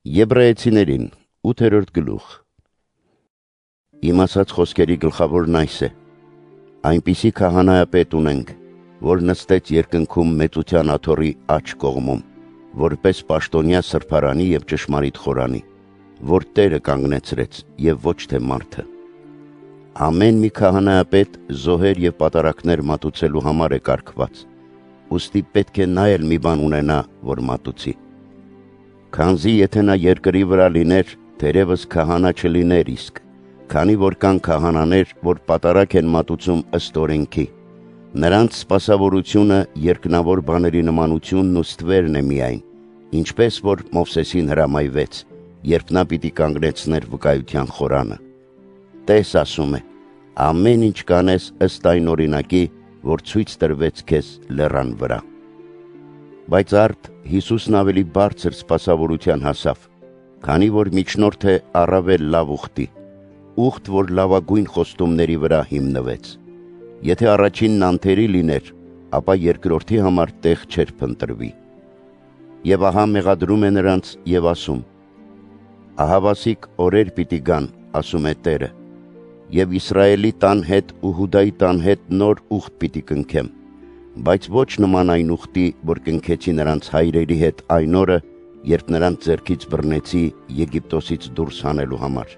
Եբրայեցիներին 8-րդ գլուխ։ Իմ ասած խոսքերի գլխավորն այս է. այնպիսի քահանայապետ ունենք, որ նստեց երկնքում մեծության աթոռի աջ կողմում, որպես պաշտոնյա սրբարանի և ճշմարիտ խորանի, որ Տերը կանգնեցրեց և ոչ թե մարդը։ Ամեն մի քահանայապետ զոհեր և պատարակներ մատուցելու համար է կարգված, ուստի պետք է նա էլ մի բան ունենա, որ մատուցի։ Քանզի եթե նա երկրի վրա լիներ, թերևս քահանա չլիներ իսկ, քանի որ կան քահանաներ, որ պատարակ են մատուցում ըստ օրենքի։ Նրանց սպասավորությունը երկնավոր բաների նմանությունն ու ստվերն է միայն, ինչպես որ Մովսեսին հրամայվեց, երբ նա պիտի կանգնեցներ վկայության խորանը։ Տես ասում է. ամեն ինչ կանես ըստ այն օրինակի, որ ցույց տրվեց քեզ լեռան վրա։ Բայց արդ Հիսուսն ավելի բարձր սպասավորության հասավ, քանի որ միջնորդ է առավել լավ ուխտի, ուխտ, որ լավագույն խոստումների վրա հիմնվեց։ Եթե առաջինն անթերի լիներ, ապա երկրորդի համար տեղ չէր փնտրվի։ Եվ ահա մեղադրում է նրանց և ասում. ահավասիկ օրեր պիտի գան, ասում է Տերը, և Իսրայելի տան հետ ու Հուդայի տան հետ նոր ուխտ պիտի կնքեմ, բայց ոչ նման այն ուխտի, որ կնքեցի նրանց հայրերի հետ այն օրը, երբ նրանց ձեռքից բռնեցի Եգիպտոսից դուրս հանելու համար։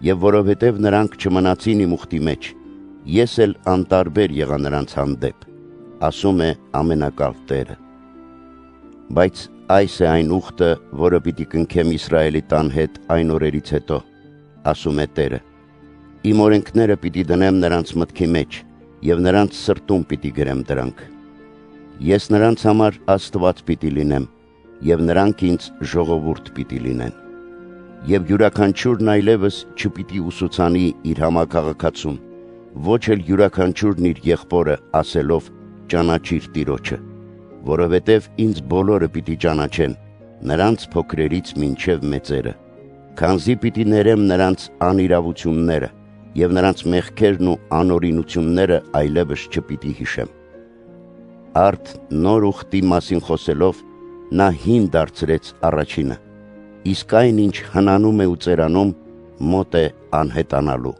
Եվ որովհետև նրանք չմնացին իմ ուխտի մեջ, ես էլ անտարբեր եղա նրանց հանդեպ, ասում է ամենակալ Տերը։ Բայց այս է այն ուխտը, որը պիտի կնքեմ Իսրայելի տան հետ այն օրերից հետո, ասում է Տերը։ Իմ օրենքները պիտի դնեմ նրանց մտքի մեջ, և նրանց սրտում պիտի գրեմ դրանք։ Ես նրանց համար Աստված պիտի լինեմ, և նրանք ինձ ժողովուրդ պիտի լինեն։ Եվ յուրաքանչյուրն այլևս չպիտի ուսուցանի իր համաքաղաքացուն, ոչ էլ յուրաքանչյուրն իր եղբորը ասելով ճանաչիր Տիրոջը, որովհետև ինձ բոլորը պիտի ճանաչեն, նրանց փոքրերից մինչև մեծերը, քանզի պիտի ներեմ նրանց անիրավությունները, և նրանց մեղքերն ու անօրինությունները այլևս չպիտի հիշեմ։ Արդ նոր ուխտի մասին խոսելով, նա հին դարձրեց առաջինը, իսկ այն, ինչ հնանում է ու ծերանում, մոտ է անհետանալու։